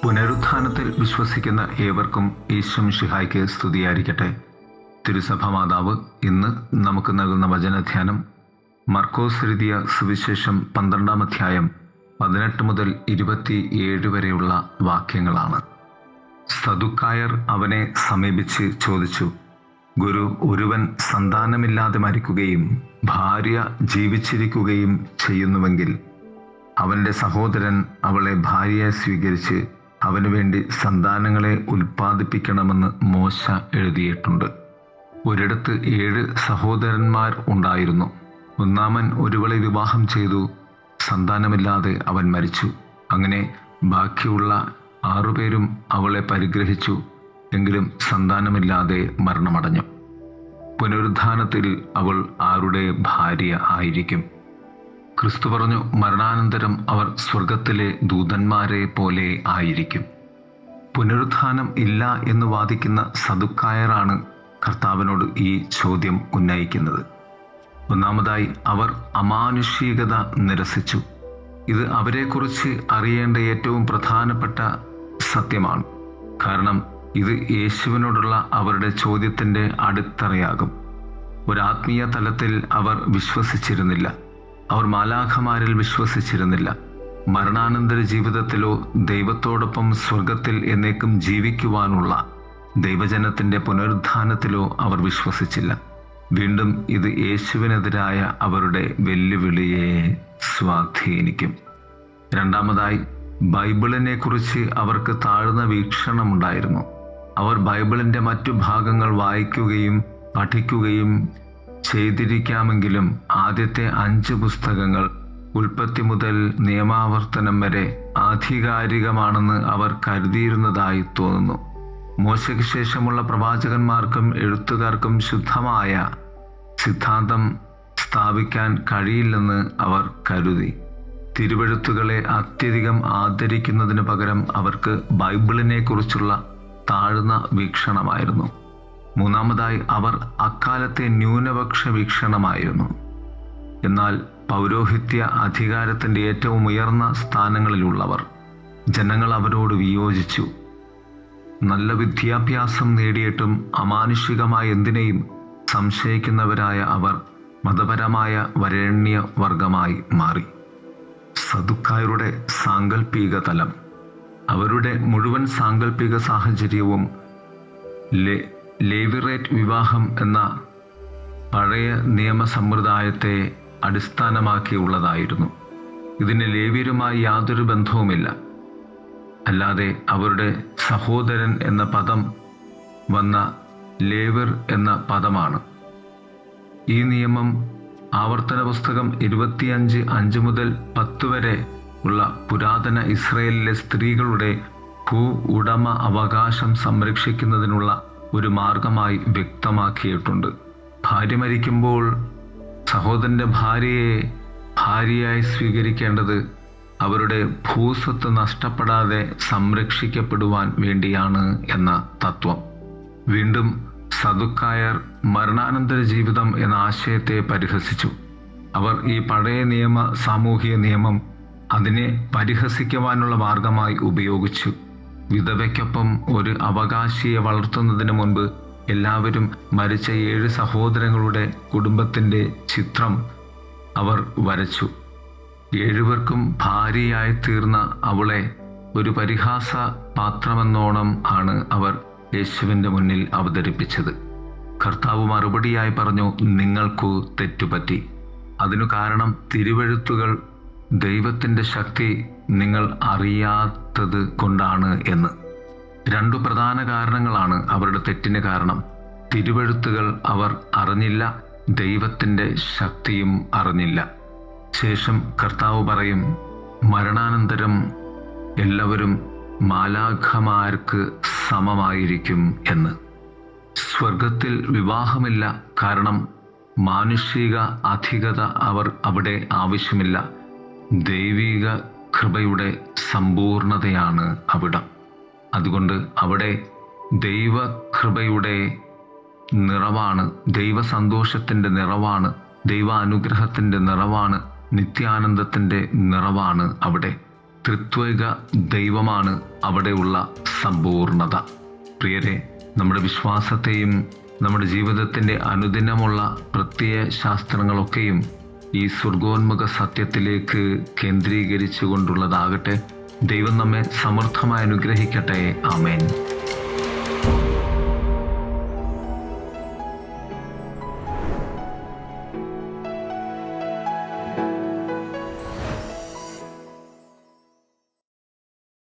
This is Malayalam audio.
പുനരുത്ഥാനത്തിൽ വിശ്വസിക്കുന്ന ഏവർക്കും ഈശോമിശിഹായ്ക്ക് സ്തുതിയായിരിക്കട്ടെ. തിരുസഭ മാതാവ് ഇന്ന് നമുക്ക് നൽകുന്ന വചനധ്യാനം മർക്കോസ് എഴുതിയ സുവിശേഷം 12-ാം അധ്യായം 18 മുതൽ 27 വരെയുള്ള വാക്യങ്ങളാണ്. സദുക്കായർ അവനെ സമീപിച്ച് ചോദിച്ചു, ഗുരു, ഒരുവൻ സന്താനമില്ലാതെ മരിക്കുകയും ഭാര്യ ജീവിച്ചിരിക്കുകയും ചെയ്യുന്നുവെങ്കിൽ അവൻ്റെ സഹോദരൻ അവളെ ഭാര്യയായി സ്വീകരിച്ച് അവന് വേണ്ടി സന്താനങ്ങളെ ഉൽപ്പാദിപ്പിക്കണമെന്ന് മോശ എഴുതിയിട്ടുണ്ട്. ഒരിടത്ത് 7 സഹോദരന്മാർ ഉണ്ടായിരുന്നു. ഒന്നാമൻ ഒരുവളെ വിവാഹം ചെയ്തു, സന്താനമില്ലാതെ അവൻ മരിച്ചു. അങ്ങനെ ബാക്കിയുള്ള 6 പേരും അവളെ പരിഗ്രഹിച്ചു, എങ്കിലും സന്താനമില്ലാതെ മരണമടഞ്ഞു. പുനരുത്ഥാനത്തിൽ അവൾ ആരുടെ ഭാര്യ ആയിരിക്കും? ക്രിസ്തു പറഞ്ഞു, മരണാനന്തരം അവർ സ്വർഗത്തിലെ ദൂതന്മാരെ പോലെ ആയിരിക്കും. പുനരുത്ഥാനം ഇല്ല എന്ന് വാദിക്കുന്ന സദുക്കായരാണ് കർത്താവിനോട് ഈ ചോദ്യം ഉന്നയിക്കുന്നത്. ഒന്നാമതായി, അവർ അമാനുഷികത നിരസിച്ചു. ഇത് അവരെക്കുറിച്ച് അറിയേണ്ട ഏറ്റവും പ്രധാനപ്പെട്ട സത്യമാണ്. കാരണം ഇത് യേശുവിനോടുള്ള അവരുടെ ചോദ്യത്തിൻ്റെ അടിത്തറയാകും. ഒരാത്മീയ തലത്തിൽ അവർ വിശ്വസിച്ചിരുന്നില്ല. അവർ മാലാഖമാരിൽ വിശ്വസിച്ചിരുന്നില്ല. മരണാനന്തര ജീവിതത്തിലോ ദൈവത്തോടൊപ്പം സ്വർഗത്തിൽ എന്നേക്കും ജീവിക്കുവാനുള്ള ദൈവജനത്തിൻ്റെ പുനരുത്ഥാനത്തിലോ അവർ വിശ്വസിച്ചില്ല. വീണ്ടും ഇത് യേശുവിനെതിരായ അവരുടെ വെല്ലുവിളിയെ സ്വാധീനിക്കും. രണ്ടാമതായി, ബൈബിളിനെ കുറിച്ച് അവർക്ക് താഴ്ന്ന വീക്ഷണമുണ്ടായിരുന്നു. അവർ ബൈബിളിൻ്റെ മറ്റു ഭാഗങ്ങൾ വായിക്കുകയും പഠിക്കുകയും ചെയ്തിരിക്കാമെങ്കിലും ആദ്യത്തെ 5 പുസ്തകങ്ങൾ ഉൽപ്പത്തി മുതൽ നിയമാവർത്തനം വരെ ആധികാരികമാണെന്ന് അവർ കരുതിയിരുന്നതായി തോന്നുന്നു. മോശയ്ക്ക് ശേഷമുള്ള പ്രവാചകന്മാർക്കും എഴുത്തുകാർക്കും ശുദ്ധമായ സിദ്ധാന്തം സ്ഥാപിക്കാൻ കഴിയില്ലെന്ന് അവർ കരുതി. തിരുവെഴുത്തുകളെ അത്യധികം ആദരിക്കുന്നതിന് പകരം അവർക്ക് ബൈബിളിനെ കുറിച്ചുള്ള താഴ്ന്ന വീക്ഷണമായിരുന്നു. മൂന്നാമതായി, അവർ അക്കാലത്തെ ന്യൂനപക്ഷ വീക്ഷണമായിരുന്നു. എന്നാൽ പൗരോഹിത്യ അധികാരത്തിൻ്റെ ഏറ്റവും ഉയർന്ന സ്ഥാനങ്ങളിലുള്ളവർ ജനങ്ങൾ അവരോട് വിയോജിച്ചു. നല്ല വിദ്യാഭ്യാസം നേടിയിട്ടും അമാനുഷികമായ എന്തിനേയും സംശയിക്കുന്നവരായ അവർ മതപരമായ വരേണ്യ വർഗമായി മാറി. സദുക്കായരുടെ സാങ്കല്പിക തലം. അവരുടെ മുഴുവൻ സാങ്കല്പിക സാഹചര്യവും ലേവിറേറ്റ് വിവാഹം എന്ന പഴയ നിയമ സമ്പ്രദായത്തെ അടിസ്ഥാനമാക്കിയുള്ളതായിരുന്നു. ഇതിന് ലേവ്യരുമായി യാതൊരു ബന്ധവുമില്ല. അല്ലാതെ അവരുടെ സഹോദരൻ എന്ന പദം വന്ന ലേവർ എന്ന പദമാണ്. ഈ നിയമം ആവർത്തന പുസ്തകം 25:5 മുതൽ 10 വരെ ഉള്ള പുരാതന ഇസ്രായേലിലെ സ്ത്രീകളുടെ ഭൂ ഉടമ അവകാശം സംരക്ഷിക്കുന്നതിനുള്ള ഒരു മാർഗമായി വ്യക്തമാക്കിയിട്ടുണ്ട്. ഭാര്യ മരിക്കുമ്പോൾ സഹോദരൻ്റെ ഭാര്യയെ ഭാര്യയായി സ്വീകരിക്കേണ്ടത് അവരുടെ ഭൂസ്വത്ത് നഷ്ടപ്പെടാതെ സംരക്ഷിക്കപ്പെടുവാൻ വേണ്ടിയാണ് എന്ന തത്വം. വീണ്ടും സദുക്കായർ മരണാനന്തര ജീവിതം എന്ന ആശയത്തെ പരിഹസിച്ചു. അവർ ഈ പഴയ സാമൂഹിക നിയമം അതിനെ പരിഹസിക്കുവാനുള്ള മാർഗമായി ഉപയോഗിച്ചു. വിധവയ്ക്കൊപ്പം ഒരു അവകാശിയെ വളർത്തുന്നതിന് മുൻപ് എല്ലാവരും മരിച്ച 7 സഹോദരങ്ങളുടെ കുടുംബത്തിൻ്റെ ചിത്രം അവർ വരച്ചു. 7 പേർക്കും ഭാര്യയായി തീർന്ന അവളെ ഒരു പരിഹാസ പാത്രമെന്നോണം ആണ് അവർ യേശുവിൻ്റെ മുന്നിൽ അവതരിപ്പിച്ചത്. കർത്താവ് മറുപടിയായി പറഞ്ഞു, നിങ്ങൾക്കു തെറ്റുപറ്റി. അതിനു കാരണം തിരുവെഴുത്തുകൾ ദൈവത്തിൻ്റെ ശക്തി നിങ്ങൾ അറിയാത്തത് കൊണ്ടാണ് എന്ന്. 2 പ്രധാന കാരണങ്ങളാണ് അവരുടെ തെറ്റിന് കാരണം. തിരുവെഴുത്തുകൾ അവർ അറിഞ്ഞില്ല, ദൈവത്തിൻ്റെ ശക്തിയും അറിഞ്ഞില്ല. ശേഷം കർത്താവ് പറയും, മരണാനന്തരം എല്ലാവരും മാലാഖമാർക്ക് സമമായിരിക്കും എന്ന്. സ്വർഗത്തിൽ വിവാഹമില്ല, കാരണം മാനുഷിക അധികത അവിടെ ആവശ്യമില്ല. ദൈവിക കൃപയുടെ സമ്പൂർണതയാണ് അവിടം. അതുകൊണ്ട് അവിടെ ദൈവകൃപയുടെ നിറവാണ്, ദൈവസന്തോഷത്തിൻ്റെ നിറവാണ്, ദൈവ അനുഗ്രഹത്തിൻ്റെ നിറവാണ്, നിത്യാനന്ദത്തിൻ്റെ നിറവാണ് അവിടെ. ത്രിത്വൈക ദൈവമാണ് അവിടെയുള്ള സമ്പൂർണത. പ്രിയരെ, നമ്മുടെ വിശ്വാസത്തെയും നമ്മുടെ ജീവിതത്തിൻ്റെ അനുദിനമുള്ള പ്രത്യയ ശാസ്ത്രങ്ങളൊക്കെയും ഈ സ്വർഗോന്മുഖ സത്യത്തിലേക്ക് കേന്ദ്രീകരിച്ചു കൊണ്ടുള്ളതാകട്ടെ. ദൈവം നമ്മെ സമൃദ്ധമായി അനുഗ്രഹിക്കട്ടെ. ആമേൻ.